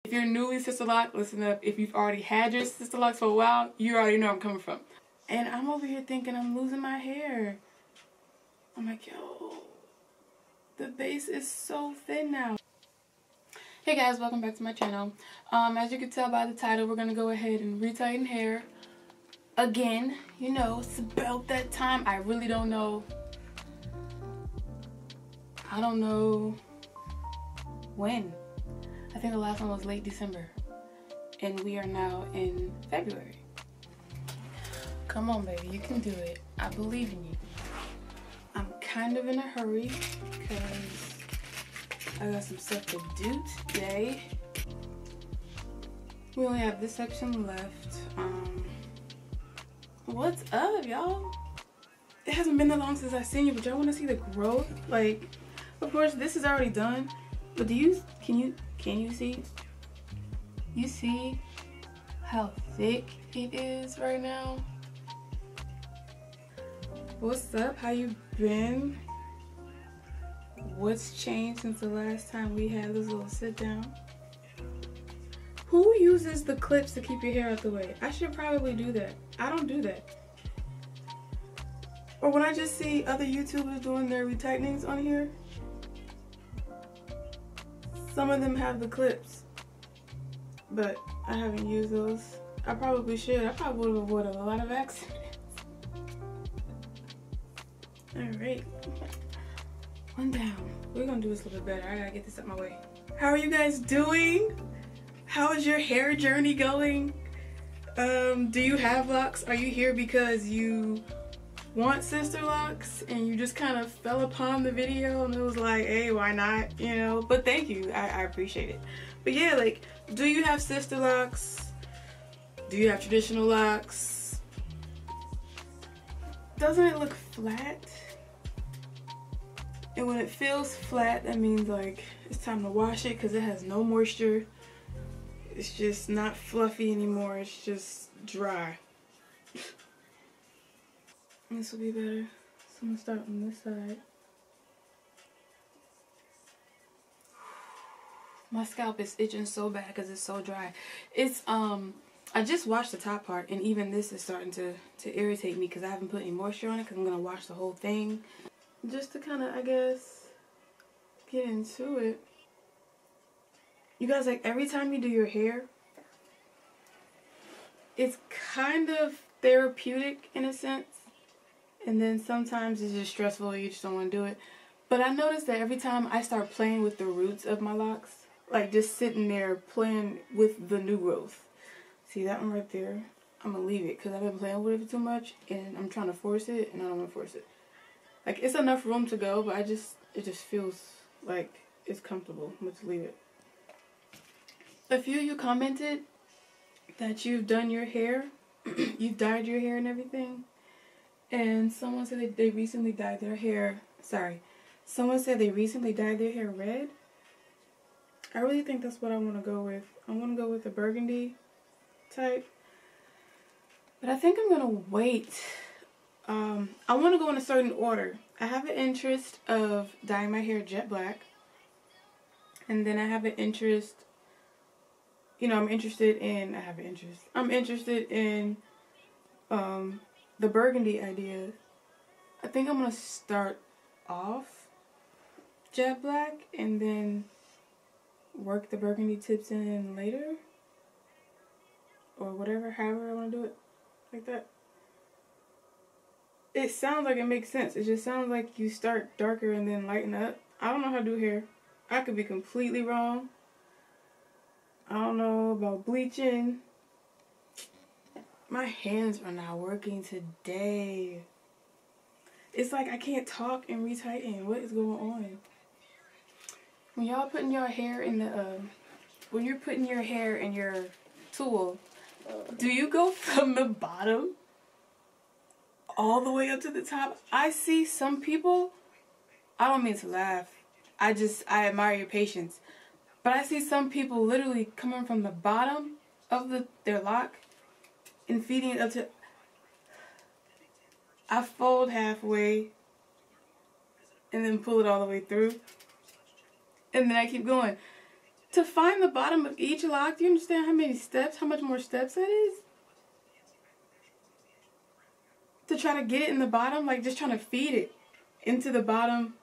If you're newly Sisterlock, listen up. If you've already had your Sisterlocks for a while, you already know where I'm coming from. And I'm over here thinking I'm losing my hair. I'm like, yo, the base is so thin now. Hey guys, welcome back to my channel. As you can tell by the title, we're gonna go ahead and retighten hair again. You know, it's about that time. I really don't know. I don't know when. I think the last one was late December, and we are now in February. Come on, baby, you can do it. I believe in you. I'm kind of in a hurry because I got some stuff to do today. We only have this section left. What's up, y'all? It hasn't been that long since I've seen you, but y'all want to see the growth? Like, of course, this is already done, but can you see? You see how thick it is right now? What's up? How you been? What's changed since the last time we had this little sit down? Who uses the clips to keep your hair out the way? I should probably do that. I don't do that. Or when I just see other YouTubers doing their retightenings on here, some of them have the clips, but I haven't used those. I probably should. I probably would have avoided a lot of accidents. Alright. One down. We're gonna do this a little bit better. I gotta get this out my way. How are you guys doing? How is your hair journey going? Do you have locks? Are you here because you want Sisterlocks and you just kind of fell upon the video and it was like, hey, why not? You know, but thank you. I appreciate it. But yeah, like, do you have Sisterlocks? Do you have traditional locks? Doesn't it look flat? And when it feels flat, that means like it's time to wash it because it has no moisture. It's just not fluffy anymore. It's just dry. This will be better. So I'm gonna start on this side. My scalp is itching so bad because it's so dry. It's I just washed the top part, and even this is starting to irritate me because I haven't put any moisture on it because I'm gonna wash the whole thing. Just to kind of, I guess, get into it. You guys, like, every time you do your hair, it's kind of therapeutic in a sense. And then sometimes it's just stressful, you just don't want to do it. But I noticed that every time I start playing with the roots of my locks, like just sitting there playing with the new growth. See that one right there? I'm going to leave it because I've been playing with it too much and I'm trying to force it and I don't want to force it. Like, it's enough room to go, but it just feels like it's comfortable. I'm going to leave it. A few of you commented that you've done your hair, you've dyed your hair and everything. And someone said that they recently dyed their hair, someone said they recently dyed their hair red. I really think that's what I want to go with. I want to go with the burgundy type. But I think I'm going to wait. I want to go in a certain order. I have an interest of dyeing my hair jet black. And then I have an interest, I'm interested in the burgundy idea. I think I'm going to start off jet black and then work the burgundy tips in later. Or whatever, however I want to do it. Like that. It sounds like it makes sense. It just sounds like you start darker and then lighten up. I don't know how to do hair. I could be completely wrong. I don't know about bleaching. My hands are not working today. It's like I can't talk and retighten. What is going on? When y'all putting your hair in the, when you're putting your hair in your tool, do you go from the bottom all the way up to the top? I see some people, I don't mean to laugh. I admire your patience. But I see some people literally coming from the bottom of their lock and feeding it up to... I fold halfway and then pull it all the way through. And then I keep going. to find the bottom of each lock. Do you understand how many steps, how much more steps that is? To try to get it in the bottom, like just trying to feed it into the bottom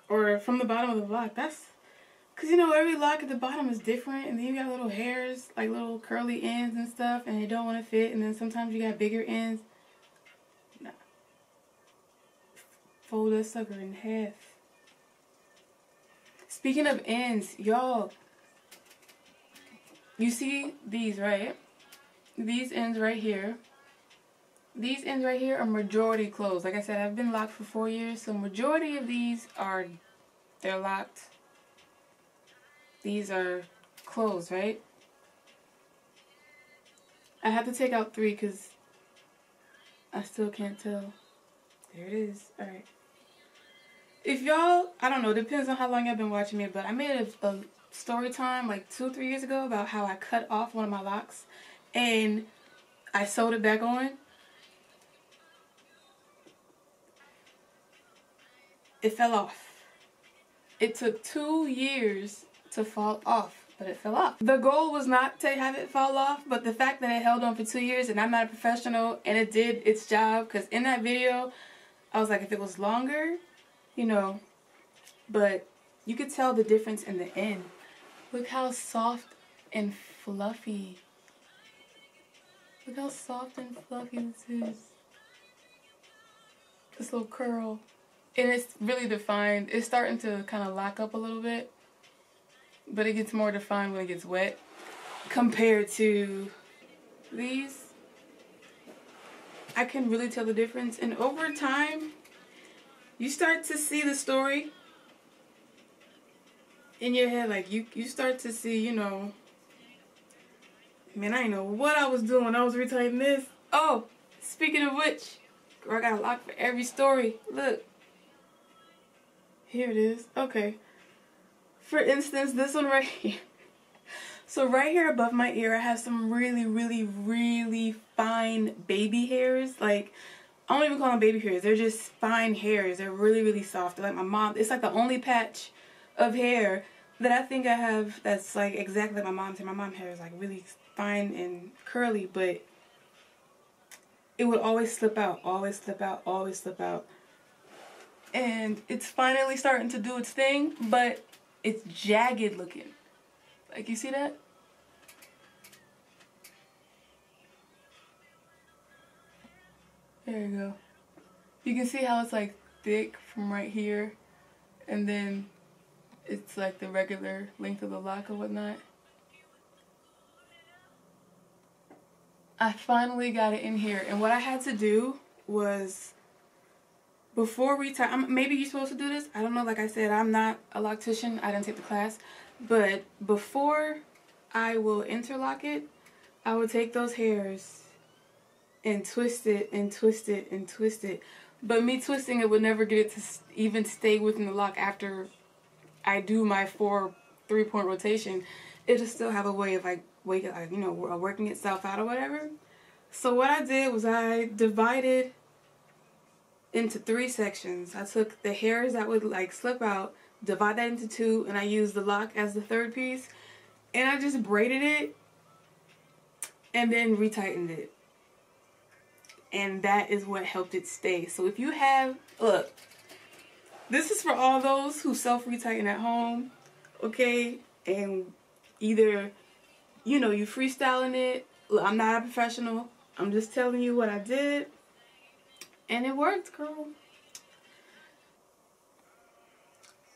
or from the bottom of the lock. That's because, you know, every lock at the bottom is different, and then you got little hairs, like little curly ends and stuff, and they don't want to fit, and then sometimes you got bigger ends. Nah. Fold that sucker in half. Speaking of ends, y'all, you see these, right? These ends right here. These ends right here are majority closed. Like I said, I've been locked for 4 years, so majority of these they're locked. These are closed, right? I have to take out 3 because I still can't tell. There it is. Alright. If y'all, I don't know, it depends on how long y'all been watching me, but I made a story time like 2-3 years ago about how I cut off one of my locks and I sewed it back on. It fell off. It took 2 years to fall off, but it fell off. The goal was not to have it fall off, but the fact that it held on for 2 years and I'm not a professional and it did its job, because in that video, I was like, if it was longer, you know, but you could tell the difference in the end. Look how soft and fluffy. Look how soft and fluffy this is. This little curl. And it's really defined. It's starting to kind of lock up a little bit, but it gets more defined when it gets wet compared to these. I can really tell the difference, and over time you start to see the story in your head. Like you start to see, you know, man, I didn't know what I was doing when I was retightening this. Oh, speaking of which, girl, I got a lock for every story. Look. Here it is. Okay. For instance, this one right here. So right here above my ear, I have some really, really, really fine baby hairs. Like, I don't even call them baby hairs. They're just fine hairs. They're really, really soft. They're like my mom. It's like the only patch of hair that I think I have that's like exactly like my mom's hair. My mom's hair is like really fine and curly, but it would always slip out, always slip out, always slip out. And it's finally starting to do its thing, but it's jagged looking. Like, you see that? There you go. You can see how it's like thick from right here, and then it's like the regular length of the lock or whatnot. I finally got it in here, and what I had to do was, before maybe you're supposed to do this, I don't know, like I said, I'm not a loctician, I didn't take the class, but before I will interlock it, I will take those hairs and twist it and twist it and twist it, but me twisting it would never get it to even stay within the lock after I do my 4 3-point rotation. It'll still have a way of like working itself out or whatever. So what I did was I divided into 3 sections. I took the hairs that would like slip out, divide that into 2, and I used the lock as the 3rd piece, and I just braided it and then retightened it, and that is what helped it stay. So if you have, look, this is for all those who self-retighten at home, okay, and either, you know, you freestyling it. Look, I'm not a professional, I'm just telling you what I did. And it worked, girl.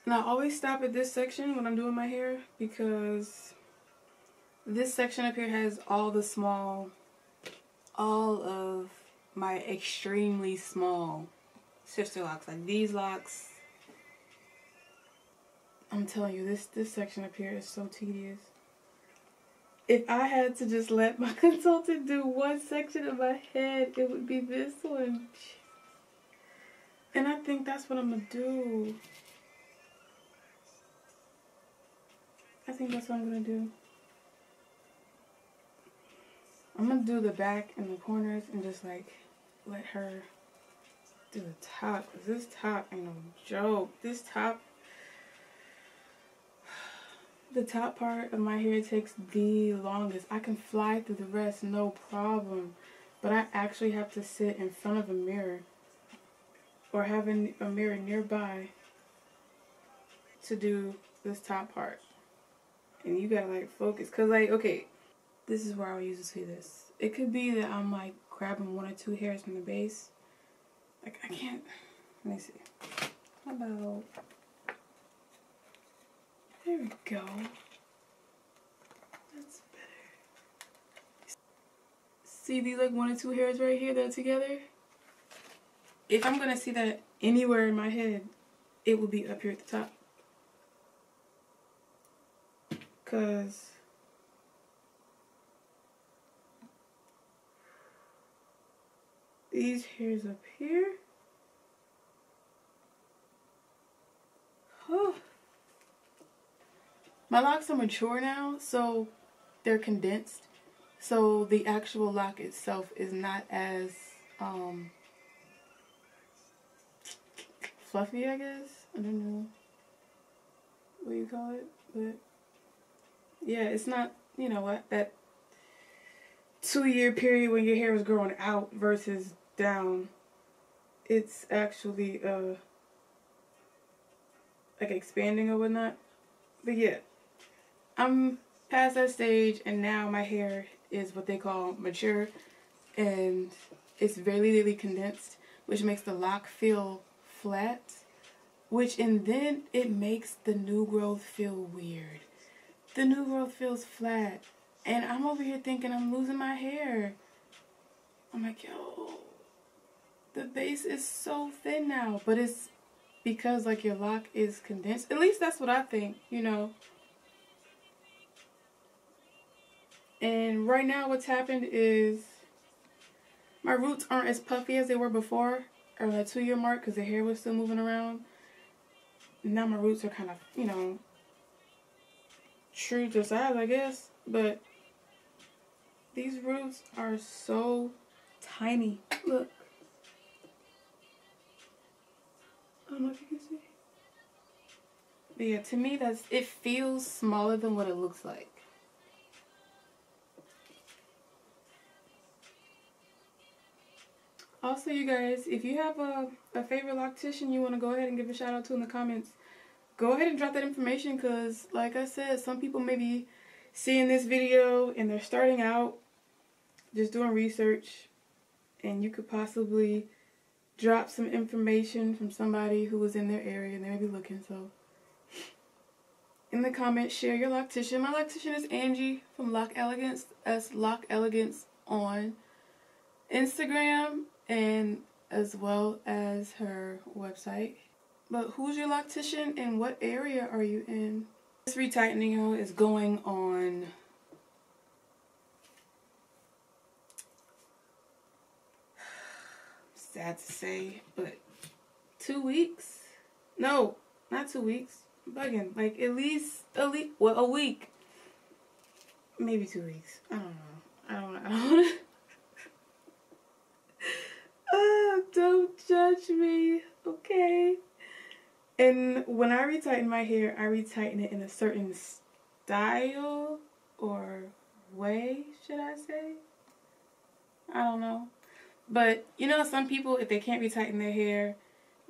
And I always stop at this section when I'm doing my hair, because this section up here has all of my extremely small sister locks. Like these locks, I'm telling you, this section up here is so tedious. If I had to just let my consultant do one section of my head, it would be this one. And I think that's what I'm going to do. I think that's what I'm going to do. I'm going to do the back and the corners and just like let her do the top. Because this top ain't no joke. This top, The top part of my hair takes the longest. I can fly through the rest, no problem. But I actually have to sit in front of a mirror or have a mirror nearby to do this top part. And you gotta like focus. Cause like, okay, this is where I would usually see this. It could be that I'm like grabbing 1 or 2 hairs from the base. Like I can't, let me see. How about, there we go. That's better. See these like 1 or 2 hairs right here that are together? If I'm gonna see that anywhere in my head, it will be up here at the top. Cause these hairs up here, oh. My locks are mature now, so they're condensed. So the actual lock itself is not as fluffy, I guess. I don't know what you call it, but yeah, it's not, you know what, that 2-year period when your hair was growing out versus down. It's actually like expanding or whatnot. But yeah, I'm past that stage, and now my hair is what they call mature, and it's really condensed, which makes the lock feel flat, and then it makes the new growth feel weird. The new growth feels flat, and I'm over here thinking I'm losing my hair. I'm like, yo, the base is so thin now, but it's because like your lock is condensed. At least that's what I think, you know. And right now what's happened is my roots aren't as puffy as they were before, or the 2-year mark, because the hair was still moving around. Now my roots are kind of, you know, true to size, I guess. But these roots are so tiny. Look. I don't know if you can see. But yeah, to me, it feels smaller than what it looks like. Also, you guys, if you have a favorite loctician you want to go ahead and give a shout out to in the comments, go ahead and drop that information, because like I said, some people may be seeing this video and they're starting out just doing research, and you could possibly drop some information from somebody who was in their area and they may be looking. So in the comments, share your loctician. My loctician is Angie from Loc Elegance. That's Loc Elegance on Instagram, and as well as her website. But who's your loctician and what area are you in? This retightening is going on sad to say, but 2 weeks? No, not 2 weeks. I'm bugging. Like at least well, a week. Maybe 2 weeks. I don't know. Don't judge me, okay? And when I retighten my hair, I retighten it in a certain style or way, should I say? I don't know. But, you know, some people, if they can't retighten their hair,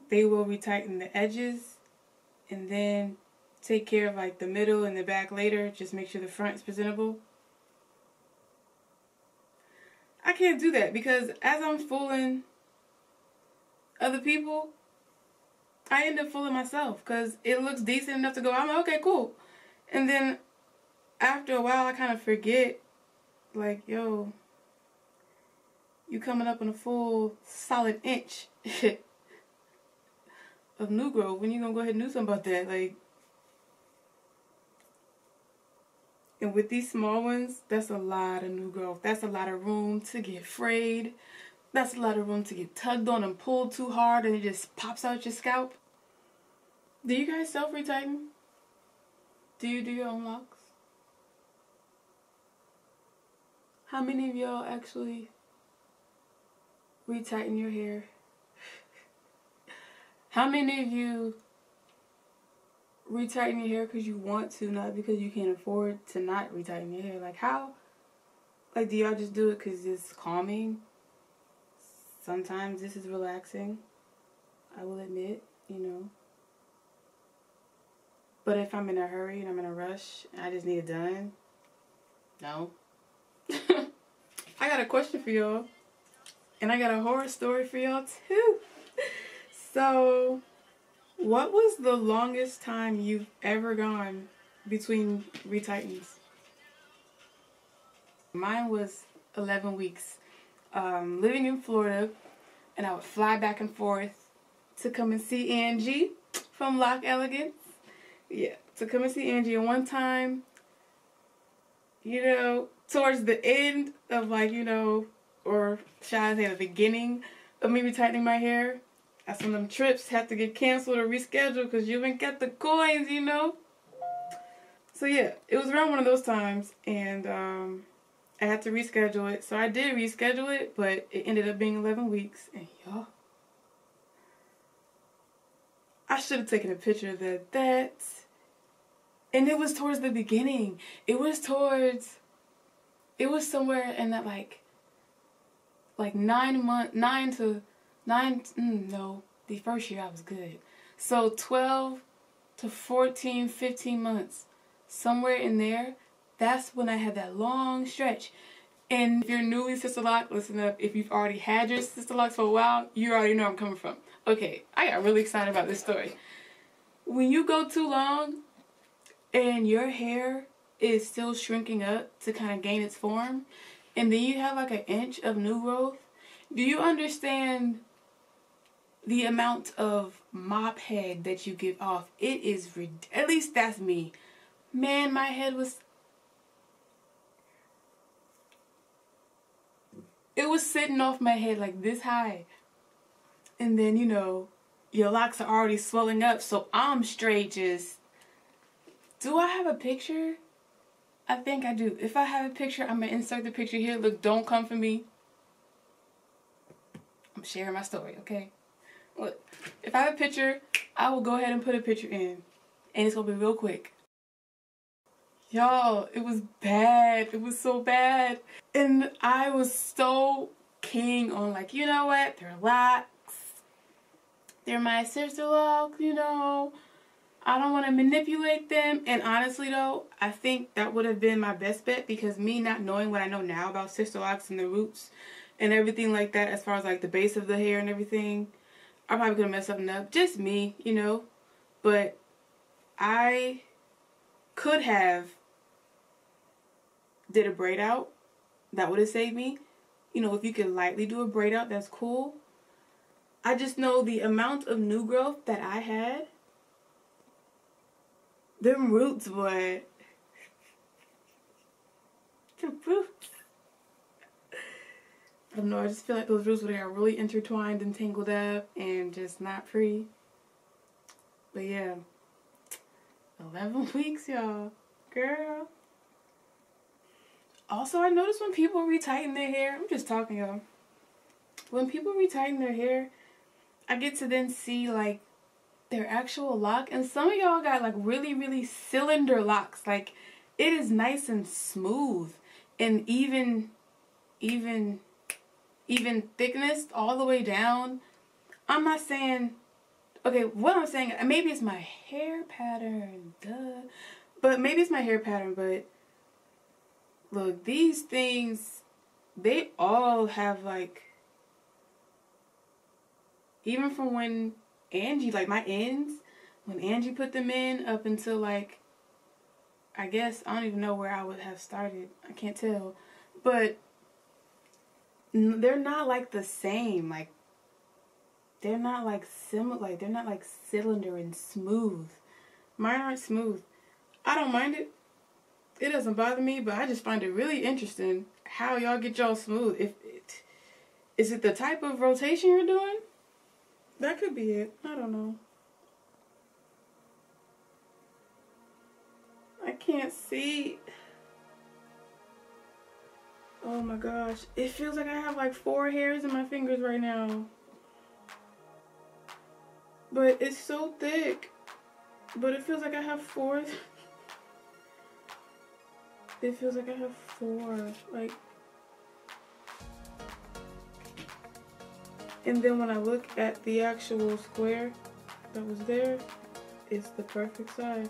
they will retighten the edges and then take care of like the middle and the back later. Just make sure the front is presentable. I can't do that, because as I'm fooling other people, I end up fooling myself, because it looks decent enough to go, I'm like, okay, cool. And then after a while, I kind of forget, like, yo, you coming up on a full solid inch of new growth. When you gonna go ahead and do something about that? Like, and with these small ones, that's a lot of new growth. That's a lot of room to get frayed. That's a lot of room to get tugged on and pulled too hard and it just pops out your scalp. Do you guys self-retighten? Do you do your own locks? How many of y'all actually retighten your hair? How many of you retighten your hair because you want to, not because you can't afford to not retighten your hair. Like, how? Like, do y'all just do it because it's calming? Sometimes this is relaxing, I will admit, you know. But if I'm in a hurry and I'm in a rush and I just need it done, no. I got a question for y'all. And I got a horror story for y'all too. So, what was the longest time you've ever gone between retightens? Mine was 11 weeks. Living in Florida, and I would fly back and forth to come and see Angie from Loc Elegance. Yeah, to come and see Angie. And one time, you know, towards the end of, like, you know, or shall I say the beginning of me retightening my hair, that's when them trips had to get canceled or rescheduled because you ain't got the coins, you know. So yeah, it was around one of those times, and I had to reschedule it. So I did reschedule it, but it ended up being 11 weeks. And y'all, I should have taken a picture of that. And it was towards the beginning. It was somewhere in that like 9 months, no, the first year I was good. So 12 to 14, 15 months, somewhere in there, that's when I had that long stretch. And if you're newly Sisterlock, listen up. If you've already had your Sisterlocks for a while, you already know where I'm coming from. Okay, I got really excited about this story. When you go too long and your hair is still shrinking up to kind of gain its form, and then you have like an inch of new growth, do you understand the amount of mop head that you give off? It is, at least that's me. Man, my head was... It was sitting off my head like this high. And then, you know, your locks are already swelling up, so I'm straight just... Do I have a picture? I think I do. If I have a picture, I'm going to insert the picture here. Look, don't come for me. I'm sharing my story, okay? Look, if I have a picture, I will go ahead and put a picture in. And it's going to be real quick. Y'all, it was bad. It was so bad. And I was so king on, like, you know what? They're locks. They're my Sisterlock, you know. I don't want to manipulate them. And honestly, though, I think that would have been my best bet, because me not knowing what I know now about Sisterlocks and the roots and everything like that, as far as, like, the base of the hair and everything, I probably could have messed something up. Just me, you know. But I could have did a braid out. That would have saved me. You know, if you could lightly do a braid out, that's cool. I just know the amount of new growth that I had. Them roots, boy. The roots. I don't know, I just feel like those roots would have got really intertwined and tangled up and just not free. But yeah. 11 weeks, y'all. Girl. Also, I noticed when people retighten their hair, I'm just talking, y'all. When people retighten their hair, I get to then see, like, their actual lock. And some of y'all got, like, really, really cylinder locks. Like, it is nice and smooth. And even thickness all the way down. I'm not saying... Okay, what I'm saying, maybe it's my hair pattern, duh. But maybe it's my hair pattern, but... Look, these things, they all have, like, even from when Angie, like, my ends, when Angie put them in up until, like, I guess, I don't even know where I would have started. I can't tell. But they're not, like, the same. Like, they're not, like, similar. Like, they're not, like, cylinder and smooth. Mine aren't smooth. I don't mind it. It doesn't bother me, but I just find it really interesting how y'all get y'all smooth. Is it the type of rotation you're doing? That could be it. I don't know. I can't see. Oh my gosh. It feels like I have like 4 hairs in my fingers right now. But it's so thick. But it feels like I have 4. It feels like I have 4. Like, and then when I look at the actual square that was there, it's the perfect size.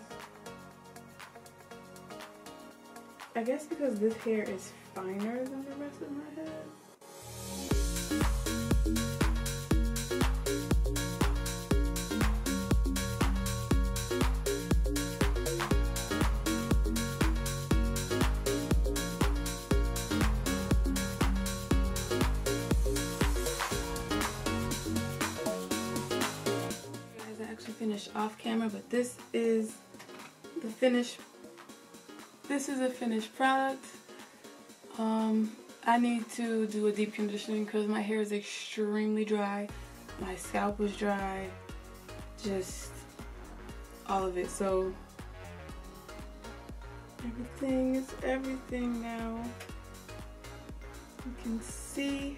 I guess because this hair is finer than the rest of my head. Finished off camera, but this is the finished. This is a finished product. I need to do a deep conditioning because my hair is extremely dry. My scalp was dry, just all of it. So everything is everything now. You can see.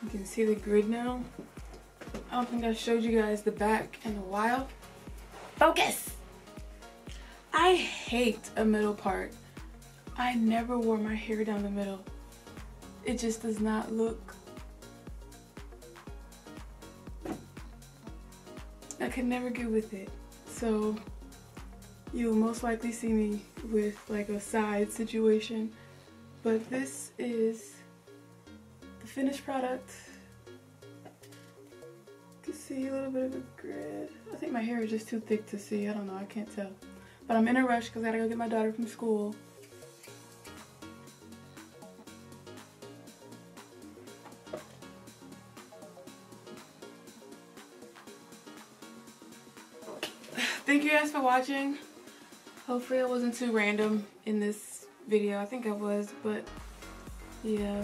You can see the grid now. I don't think I showed you guys the back in a while. Focus! I hate a middle part. I never wore my hair down the middle. It just does not look. I could never get with it. So you'll most likely see me with like a side situation. But this is finished product. You can see a little bit of a grid. I think my hair is just too thick to see. I don't know, I can't tell. But I'm in a rush because I gotta go get my daughter from school. Thank you guys for watching. Hopefully I wasn't too random in this video. I think I was, but yeah.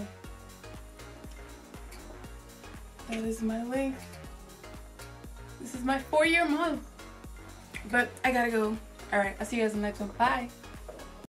That is my length. This is my 4-year month. But I gotta go. Alright, I'll see you guys in the next one. Bye.